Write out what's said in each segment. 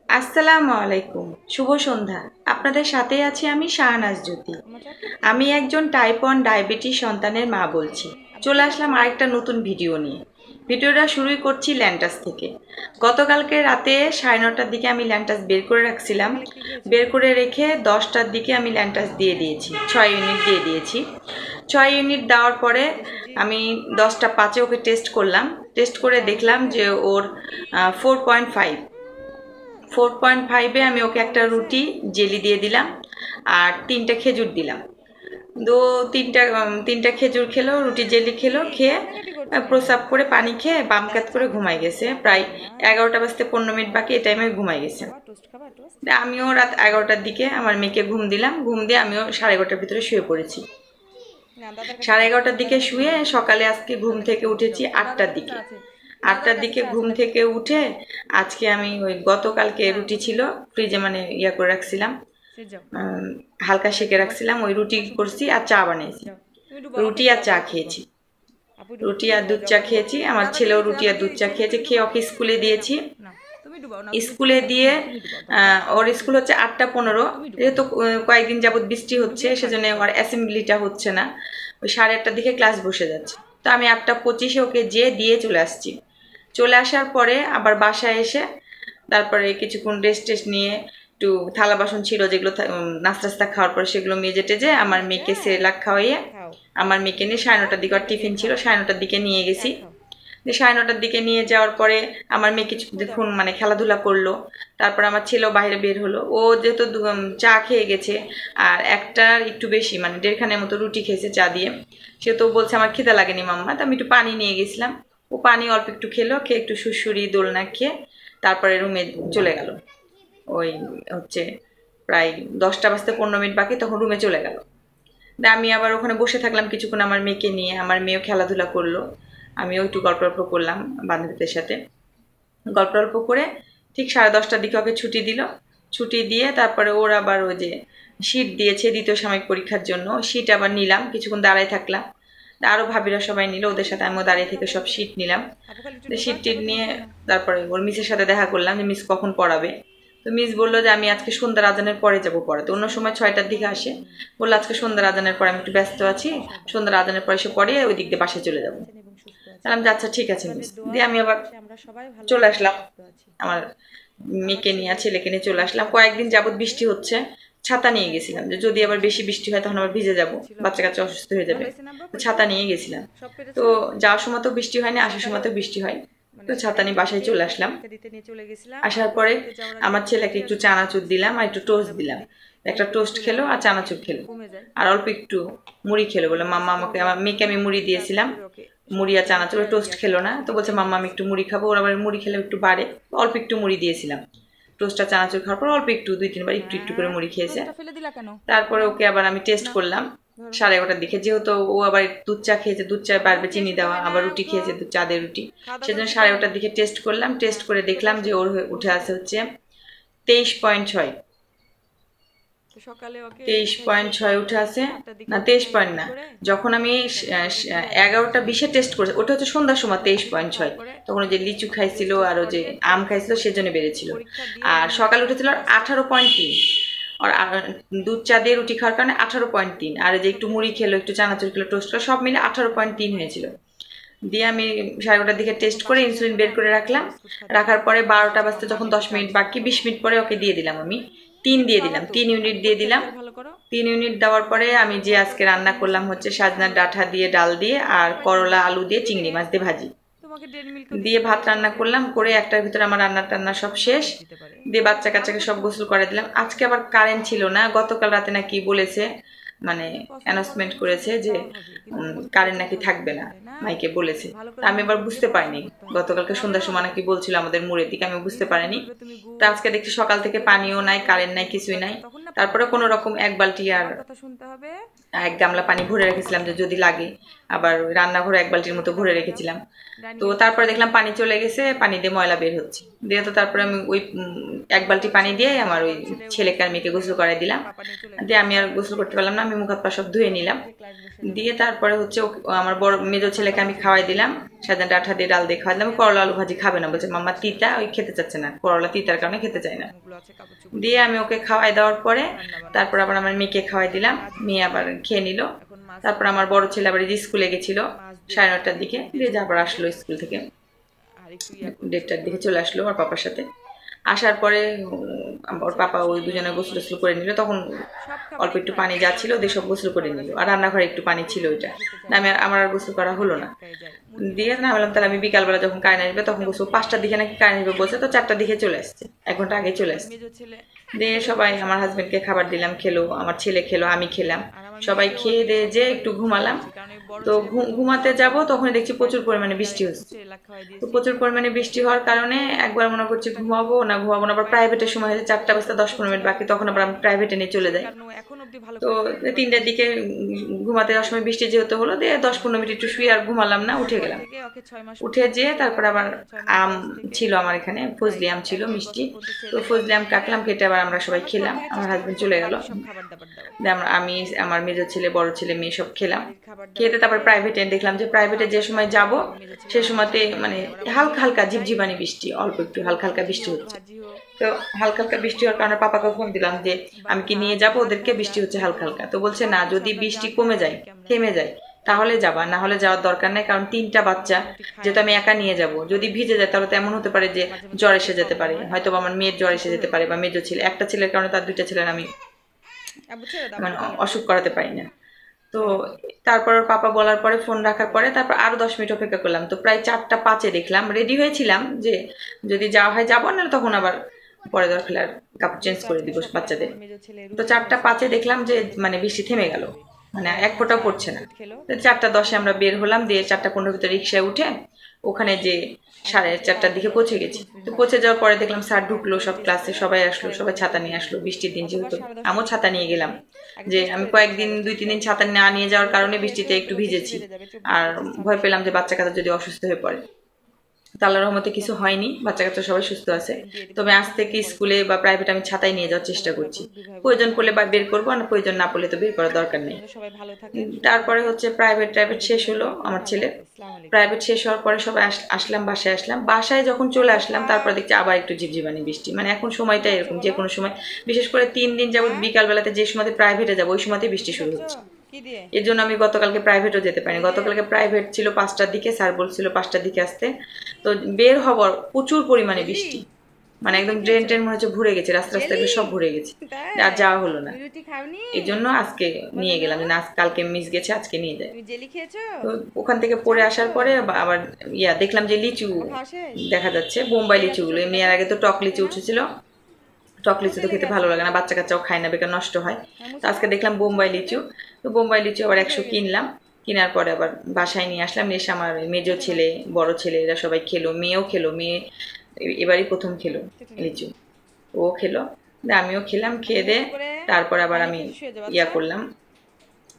আসসালামু আলাইকুম, শুভ সন্ধ্যা। আপনাদের সাথে আছি আমি শাহনাজ জ্যোতি। আমি একজন টাইপ 1 ডায়াবেটিস সন্তানের মা বলছি। চলে আসলাম আরেকটা নতুন ভিডিও নিয়ে। ভিডিওটা শুরুই করছি ল্যান্টাস থেকে। গতকালকে রাতে 9:30টার দিকে আমি ল্যান্টাস বের করে রাখছিলাম। বের করে রেখে 10টার দিকে আমি ল্যান্টাস দিয়ে দিয়েছি, 6 ইউনিট দিয়ে দিয়েছি। 6 ইউনিট দেওয়ার পরে আমি 10টা 5-এ ওকে টেস্ট করলাম। টেস্ট করে দেখলাম যে ওর 4.5। 4.5-এ আমি ওকে একটা রুটি জেলি দিয়ে দিলাম আর 3টা খেজুর দিলাম। তো তিনটা খেজুর খেলো, রুটি জেলি খেলো, খেয়ে প্রসাব করে পানি খেয়ে বাম কাত করে ঘুমাই গেছে। প্রায় 11টা বাজতে 15 মিনিট বাকি, এই টাইমে ঘুমাই গেছে। আমিও রাত 11টার দিকে আমার মেয়েকে ঘুম দিলাম, ঘুম দিয়ে আমিও 11:30টার ভিতরে শুয়ে পড়েছি। 11:30টার দিকে শুয়ে সকালে আজকে ঘুম থেকে উঠেছি 8টার দিকে। 8টার দিকে ঘুম থেকে উঠে আজকে আমি ওই গতকালকে রুটি ছিল ফ্রিজে, মানে ইয়া করে রাখছিলাম, হালকা সেকে রাখছিলাম, ওই রুটি করছি আর চা বানিয়েছি। রুটি আর চা খেয়েছি, রুটি আর দুধ চা খেয়েছি। আমার ছেলেও রুটি আর দুধ চা খেয়েছে। খেয়ে ওকে স্কুলে দিয়েছি। স্কুলে দিয়ে ওর স্কুল হচ্ছে 8টা 15। যেহেতু কয়েকদিন যাবৎ বৃষ্টি হচ্ছে সেজন্য ওর অ্যাসেম্বলিটা হচ্ছে না, ওই 8:30টার দিকে ক্লাস বসে যাচ্ছে। তো আমি 8টা 25-এ ওকে দিয়ে চলে আসছি। চলে আসার পরে আবার বাসায় এসে তারপরে কিছুক্ষণ রেস্ট নিয়ে একটু থালা বাসন ছিল যেগুলো নাস্তা খাওয়ার পরে সেগুলো মেজে টেজে আমার মেয়েকে সেরেলাক খাওয়াইয়ে আমার মেয়েকে নিয়ে 9:30টার দিকে, আর টিফিন ছিল 9:30টার দিকে নিয়ে গেছি। 9:30টার দিকে নিয়ে যাওয়ার পরে আমার মেয়ে কিছুক্ষণ মানে খেলাধুলা করলো। তারপর আমার ছেলেও বাইরে বের হলো। ও যেহেতু চা খেয়ে গেছে আর একটার একটু বেশি মানে 1.5খানের মতো রুটি খেয়েছে চা দিয়ে, সে তো বলছে আমার খিদা লাগেনি মাম্মা। তো আমি একটু পানি নিয়ে গেছিলাম, ও পানি অল্প একটু খেলো, খেয়ে একটু সুড়সুড়ি দোলনা খেয়ে তারপরে রুমে চলে গেল। ওই হচ্ছে প্রায় 10টা বাজতে 15 মিনিট বাকি, তখন রুমে চলে গেল। আমি আবার ওখানে বসে থাকলাম কিছুক্ষণ আমার মেয়েকে নিয়ে। আমার মেয়েও খেলাধুলা করলো, আমিও একটু গল্প করলাম বান্ধবীদের সাথে। গল্প করে ঠিক 10:30টার দিকে ওকে ছুটি দিল। ছুটি দিয়ে তারপরে ওর আবার ওই যে শীট দিয়েছে দ্বিতীয় সাময়িক পরীক্ষার জন্য, শীট আবার নিলাম, কিছুক্ষণ দাঁড়ায় থাকলাম। আরও ভাবিরা সবাই নিল, ওদের সাথে আমিও দাঁড়িয়ে থেকে সব শীট নিলাম। শীট টিট নিয়ে তারপরে ওর মিসের সাথে দেখা করলাম যে মিস কখন পড়াবে। তো মিস বললো যে আমি আজকে সন্ধ্যার আজানের পরে যাবো পড়াতে। অন্য সময় 6টার দিকে আসে, বললো আজকে সন্ধ্যার আজানের পরে আমি একটু ব্যস্ত আছি, সন্ধ্যার আজানের পরে এসে পড়িয়ে ওই দিক দিয়ে বাসায় চলে যাবো। বললাম যে আচ্ছা ঠিক আছে মিস। দিয়ে আমি আবার চলে আসলাম আমার মেয়েকে নিয়ে ছেলেকে নিয়ে চলে আসলাম। কয়েকদিন যাবৎ বৃষ্টি হচ্ছে, ছাতা নিয়ে গেছিলাম যে যদি আবার বেশি বৃষ্টি হয় তখন আবার ভিজে যাবো, বাচ্চা কাচ্চা অসুস্থ হয়ে যাবে। ছাতা নিয়ে গেছিলাম। তো যাওয়ার সময় তো বৃষ্টি হয়নি, আসার সময় তো বৃষ্টি হয়। তো ছাতা নিয়ে বাসায় চলে আসলাম। আসার পরে আমার ছেলেকে একটু চানাচুর দিলাম আর একটু টোস্ট দিলাম। একটা টোস্ট খেলো আর চানাচুর খেলো আর অল্প একটু মুড়ি খেলো। বলে মাম্মা আমাকে, আমার মেয়েকে আমি মুড়ি দিয়েছিলাম, মুড়ি আর চানাচুর, টোস্ট খেলো না। তো বলছে মাম্মা আমি একটু মুড়ি খাবো। ওর আবার মুড়ি খেলে একটু বাড়ে, অল্প একটু মুড়ি দিয়েছিলাম। টোস্ট আর চানাচুর খাওয়ার পর অল্প একটু 2-3 বার একটু করে মুড়ি খেয়েছে। তারপরে ওকে আবার আমি টেস্ট করলাম 11:30টার দিকে। যেহেতু ও আবার দুধ চা খেয়েছে, দুধ চায় পারবে চিনি দেওয়া, আবার রুটি খেয়েছে চাঁদের রুটি, সেজন্য 11:30টার দিকে টেস্ট করলাম। টেস্ট করে দেখলাম যে ওর উঠে আসে হচ্ছে 23.6। 23.6 উঠে আসে না, 23 না, যখন আমি 11টা 20-এ টেস্ট করেছি ওটা হচ্ছে সন্ধ্যার সময় 23.6। তখন ওই যে লিচু খাইছিল আর ওই যে আম খাইছিল সেজন্য বেড়েছিল। আর সকালে উঠেছিল 18.3, আর দুধ চা দিয়ে রুটি খাওয়ার কারণে 18.3, আর যে একটু মুড়ি খেলো, একটু চানাচুর খেলো, টোস্ট খেলো, সব মিলে 18.3 হয়েছিল। দিয়ে আমি 11:30টার দিকে টেস্ট করে ইনসুলিন বের করে রাখলাম। রাখার পরে 12টা বাজতে যখন 10 মিনিট বাকি, 20 মিনিট পরে ওকে দিয়ে দিলাম আমি 3 দিয়ে দিলাম, 3 ইউনিট দিয়ে দিলাম। 3 ইউনিট দেওয়ার পরে আমি যে আজকে রান্না করলাম হচ্ছে সাজনার ডাঁটা দিয়ে, ডাল দিয়ে আর করলা আলু দিয়ে চিংড়ি মাছ দিয়ে ভাজি দিয়ে ভাত রান্না করলাম। করে একটার ভিতরে আমার রান্না সব শেষ। দিয়ে বাচ্চা কাচ্চাকে সব গোসল করে দিলাম। আজকে আবার কারেন্ট ছিল না, গতকাল রাতে নাকি বলেছে, মানে অ্যানাউন্সমেন্ট করেছে যে কারেন্ট নাকি থাকবে না, মাইকে বলেছে। আমি আবার বুঝতে পারিনি, গতকালকে সন্ধ্যার সময় নাকি বলছিল আমাদের মোড়ের দিকে, আমি বুঝতে পারিনি। তো আজকে দেখছি সকাল থেকে পানিও নাই, কারেন্ট নাই, কিছুই নাই। তারপরে কোনো রকম 1 বালতি আর 1 গামলা পানি ভরে রেখেছিলাম যে যদি লাগে, আবার রান্নাঘরে 1 বালতির মতো ভরে রেখেছিলাম। তো তারপরে দেখলাম পানি চলে গেছে, পানি দিয়ে ময়লা বের হচ্ছে। দিয়ে তো তারপরে আমি ওই 1 বালতি পানি দিয়ে আমার ওই ছেলেকে আর মেয়েকে গোসল করাই দিলাম। দিয়ে আমি আর গোসল করতে পারলাম না, আমি মুখ হাত পা সব ধুয়ে নিলাম। দিয়ে তারপরে হচ্ছে আমার বড় মেজো ছেলেকে আমি খাওয়াই দিলাম, সাধারণ ডাঁটা দিয়ে ডাল দিয়ে খাওয়াই দিলাম। করলা আলু ভাজি খাবে না, বলছে মাম্মা তিতা, ওই খেতে চাচ্ছে না, করলা তিতার কারণে খেতে চায় না। দিয়ে আমি ওকে খাওয়াই দেওয়ার পরে তারপর আবার আমার মেয়েকে খাওয়াই দিলাম, মেয়ে আবার খেয়ে নিল। তারপর আমার বড় ছেলে আবার স্কুলে গেছিল 9:30টার দিকে, দিয়ে আবার আসলো স্কুল থেকে 1:30টার দিকে চলে আসলো ওর পাপার সাথে। আসার পরে ওর পাপা ওই দুজনে গোসল টোসল করে নিল, তখন অল্প একটু পানি যা ছিল দিয়ে সব গোসল করে নিল, আর রান্নাঘরে একটু পানি ছিল ওইটা, আমার আর গোসল করা হলো না। দিয়ে না বললাম তাহলে আমি বিকালবেলা যখন কারেন্ট আসবে তখন গোসল, 5টার দিকে নাকি কারেন্ট আসবে বলছে, তো 4টার দিকে চলে আসছে, 1 ঘন্টা আগে চলে আসছে। দিয়ে সবাই আমার হাজবেন্ডকে খাবার দিলাম, খেলো, আমার ছেলে খেলো, আমি খেলাম, সবাই খেয়ে দিয়ে যে একটু ঘুমালাম। তো ঘুমাতে যাব তখন দেখছি প্রচুর পরিমাণে বৃষ্টি হচ্ছে। তো প্রচুর পরিমাণে বৃষ্টি হওয়ার কারণে একবার মনে করছি ঘুমাবো না, আবার প্রাইভেটের সময় হয়েছে 4টা বাজতে 10-15 মিনিট বাকি, তখন আবার আমি প্রাইভেটে নিয়ে চলে যাই। তো 3টার দিকে ঘুমাতে যাওয়ার সময় বৃষ্টি যেহেতু হলো, দিয়ে 10-15 মিনিট একটু শুয়ে আর ঘুমালাম না, উঠে গেলাম। উঠে যেয়ে তারপর আবার আম ছিল আমার এখানে, ফজলি আম ছিল মিষ্টি, তো ফজলি আম কাটলাম, কেটে আবার আমরা সবাই খেলাম। আমার হাজবেন্ড চলে গেল, আমি আমার মেজো ছেলে, বড় ছেলে, মেয়ে সব খেলাম। খেতে তারপর প্রাইভেটে দেখলাম যে প্রাইভেটে যে সময় যাব সে সময়তে মানে হালকা হালকা ঝিপঝিপানি বৃষ্টি, অল্প একটু হালকা হালকা বৃষ্টি হচ্ছে। তো হালকা হালকা বৃষ্টি হওয়ার কারণে পাপাকে ফোন দিলাম যে আমি কি নিয়ে যাব ওদেরকে, বৃষ্টি হচ্ছে হালকা হালকা। তো বলছে না, যদি বৃষ্টি কমে যায়, থেমে যায়, তাহলে যাবা, না হলে যাওয়ার দরকার নেই, কারণ 3টা বাচ্চা যেহেতু আমি একা নিয়ে যাব, যদি ভিজে যায় তাহলে তো এমন হতে পারে যে জ্বর এসে যেতে পারে, হয়তো আমার মেয়ের জ্বর এসে যেতে পারে, বা মেজো ছেলে, একটা ছেলের কারণে তার 2টা ছেলের আমি মানে অসুখ করাতে পারি না। তো তারপর পাপা বলার পরে ফোন রাখার পরে তারপর আরো 10 মিনিট অপেক্ষা করলাম। তো প্রায় 4টা 5-এ দেখলাম, রেডি হয়েছিলাম যে যদি যাওয়া হয় যাবো, না তখন আবার পরে দরকার আর কাপড় চেঞ্জ করে দিব বাচ্চাদের। তো 4টা 5-এ দেখলাম যে মানে বৃষ্টি থেমে গেল, মানে 1 ফোঁটাও পড়ছে না। 4টা 10-এ আমরা বের হলাম, দিয়ে 4টা 15 ভিতরে রিক্সায় উঠে ওখানে যে 4:30টার দিকে পৌঁছে গেছি। তো পৌঁছে যাওয়ার পরে দেখলাম স্যার ঢুকলো, সব ক্লাসে সবাই আসলো, সবাই ছাতা নিয়ে আসলো, বৃষ্টির দিন যেহেতু আমিও ছাতা নিয়ে গেলাম। যে আমি কয়েকদিন 2-3 দিন ছাতা না নিয়ে যাওয়ার কারণে বৃষ্টিতে একটু ভিজেছি, আর ভয় পেলাম যে বাচ্চা কাচ্চা যদি অসুস্থ হয়ে পড়ে। আল্লাহর রহমতে কিছু হয়নি, বাচ্চা কাচ্চা সবাই সুস্থ আছে। তবে আজ থেকে স্কুলে বা প্রাইভেট আমি ছাতাই নিয়ে যাওয়ার চেষ্টা করছি, প্রয়োজন পড়লে বা বের করবো, আর প্রয়োজন না পড়লে তো বের করার দরকার নেই। তারপরে হচ্ছে প্রাইভেট শেষ হলো আমার ছেলে, প্রাইভেট শেষ হওয়ার পরে সবাই আসলাম, বাসায় আসলাম। বাসায় যখন চলে আসলাম তারপর দেখছি আবার একটু ঝিপঝিপানি বৃষ্টি, মানে এখন সময়টা এরকম, যে কোনো সময়, বিশেষ করে 3 দিন যাবত বিকালবেলাতে যে সময়তে প্রাইভেটে যাবো ওই সময়তে বৃষ্টি শুরু হচ্ছে। এর জন্য আমি গতকালকে প্রাইভেটও যেতে পারিনি। গতকালকে প্রাইভেট ছিল 5টার দিকে, স্যার বলছিল 5টার দিকে আসতে, তো বের হবার প্রচুর পরিমাণে বৃষ্টি, মানে একদম ড্রেন ট্রেন মনে হচ্ছে ভরে গেছে, রাস্তা রাস্তাগুলো সব ভরে গেছে, আর যাওয়া হলো না। এই জন্য আজকে নিয়ে গেলাম, যে কালকে মিস গেছে, আজকে নিয়ে যায়। তো ওখান থেকে পড়ে আসার পরে আবার দেখলাম যে লিচু দেখা যাচ্ছে, বোম্বাই লিচুগুলো, এমনি এর আগে তো টক লিচু উঠেছিল, টক লিচু তো খেতে ভালো লাগে না, বাচ্চা কাচ্চাও খায় না, বেকার নষ্ট হয়। তো আজকে দেখলাম বোম্বাই লিচু, তো বোম্বাই লিচু আবার 100 কিনলাম, কেনার পরে আবার বাসায় নিয়ে আসলাম। এসে আমার মেজো ছেলে, বড় ছেলে, এরা সবাই খেলো, মেয়েও খেলো, মেয়ে এবারই প্রথম খেলো লিচু, ও খেলো, আমিও খেলাম। খেয়ে দিয়ে তারপর আবার আমি করলাম,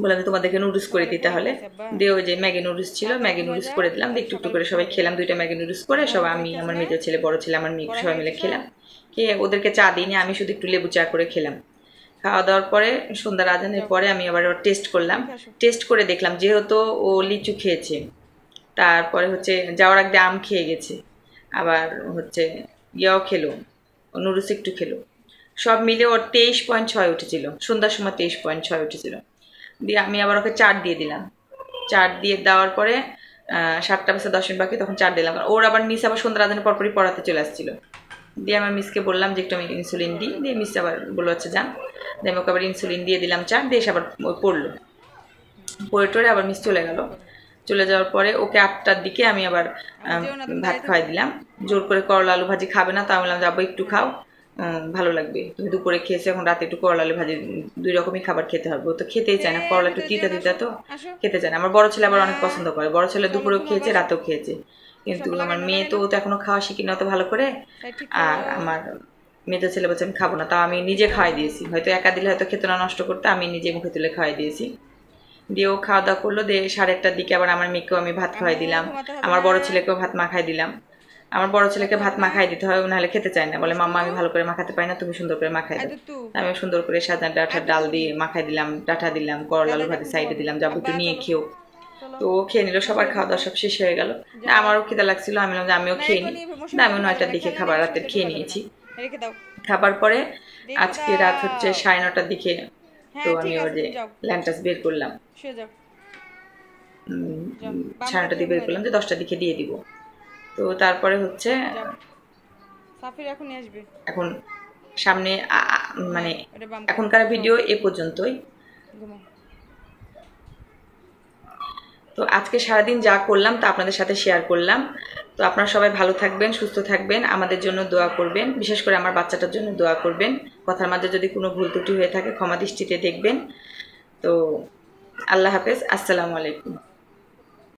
বললাম তোমাদেরকে নুডলস করে দিই তাহলে, দিয়ে ওই যে ম্যাগি নুডলস ছিল, ম্যাগি নুডলস করে দিলাম, একটু একটু করে সবাই খেলাম। 2টা ম্যাগি নুডলস করে সব আমি, আমার মেজো ছেলে, বড় ছেলে, আমার মেয়ে সবাই মিলে খেলাম। খেয়ে ওদেরকে চা দিইনি, আমি শুধু একটু লেবু চা করে খেলাম। খাওয়া দাওয়ার পরে সন্ধ্যার আজানের পরে আমি আবার টেস্ট করলাম, টেস্ট করে দেখলাম যেহেতু ও লিচু খেয়েছে, তারপরে হচ্ছে যাওয়ার আগে আম খেয়ে গেছে, আবার হচ্ছে খেলো, নুডলস একটু খেলো, সব মিলে ওর 23.6 উঠেছিল, সন্ধ্যার সময় 23.6 উঠেছিল। দিয়ে আমি আবার ওকে 4 দিয়ে দিলাম, 4 দিয়ে দেওয়ার পরে 7:10 বাকি, তখন 4 দিলাম। ওর আবার মিস আবার সন্ধ্যার আজানের পরপরই পড়াতে চলে আসছিল। দিয়ে আমার মিসকে বললাম যে একটু আমি ইনসুলিন দিই, দিয়ে মিস আবার বললো আচ্ছা যান, দিয়ে আমি ওকে আবার ইনসুলিন দিয়ে দিলাম 4, দিয়ে আবার পড়লো, পড়ে টরে আবার মিস চলে গেল। চলে যাওয়ার পরে ওকে 8টার দিকে আমি আবার ভাত খাওয়াই দিলাম, জোর করে করলা আলু ভাজি খাবে না, তা আমি বললাম যাবো একটু খাও, ভালো লাগবে, তুমি দুপুরে খেয়েছো, এখন রাতে একটু করলা আলু ভাজি, 2 রকমই খাবার খেতে হবে। ও তো খেতেই চায় না, করলা একটু তিতা তিতা তো খেতে চায় না। আমার বড় ছেলে আবার অনেক পছন্দ করে, বড় ছেলে দুপুরেও খেয়েছে, রাতেও খেয়েছে, কিন্তু আমার মেয়ে তো এখনো খাওয়া শিখি না অত ভালো করে। আর আমার মেজো ছেলে বলছে আমি খাবো না, তাও আমি নিজে খাওয়াই দিয়েছি, হয়তো একা দিলে হয়তো খেতে না, নষ্ট করতে, আমি নিজে মুখে তুলে খাওয়াই দিয়েছি। দিয়ে ও খাওয়া দাওয়া করলো, দিয়ে 1:30টার দিকে আবার আমার মেয়েকেও আমি ভাত খাওয়াই দিলাম, আমার বড় ছেলেকেও ভাত মাখাই দিলাম। আমার বড় ছেলেকে ভাত মাখাই দিতে হয়, নাহলে খেতে চায় না, বলে মাম্মা আমি ভালো করে মাখাতে পারি না, তুমি সুন্দর করে মাখাই দাও। আমি সুন্দর করে সাদা ডাঁটার ডাল দিয়ে মাখাই দিলাম, ডাঁটা দিলাম, করলা আলু ভাতে সাইডে দিলাম, যাবো একটু নিয়ে খেয়েও। তো ও খেয়ে নিল, সবার খাওয়া দাওয়া সব শেষ হয়ে গেল। আমারও খিদা লাগছিল, আমি বললাম যে আমিও খেয়ে নিই। আমিও 9টার দিকে খাবার রাতের খেয়ে নিয়েছি। খাবার পরে আজকে রাত হচ্ছে 9:30টার দিকে। তো আমি ওর যে ল্যান্টাস বের করলাম, 9:30টার দিকে বের করলাম যে 10টার দিকে দিয়ে দিব। তো তারপরে হচ্ছে এখন সামনে মানে এখনকার ভিডিও এ পর্যন্তই। তো আজকে সারাদিন যা করলাম তা আপনাদের সাথে শেয়ার করলাম। তো আপনারা সবাই ভালো থাকবেন, সুস্থ থাকবেন, আমাদের জন্য দোয়া করবেন, বিশেষ করে আমার বাচ্চাটার জন্য দোয়া করবেন। কথার মাঝে যদি কোনো ভুল ত্রুটি হয়ে থাকে ক্ষমা দৃষ্টিতে দেখবেন। তো আল্লাহ হাফেজ, আসসালামু আলাইকুম।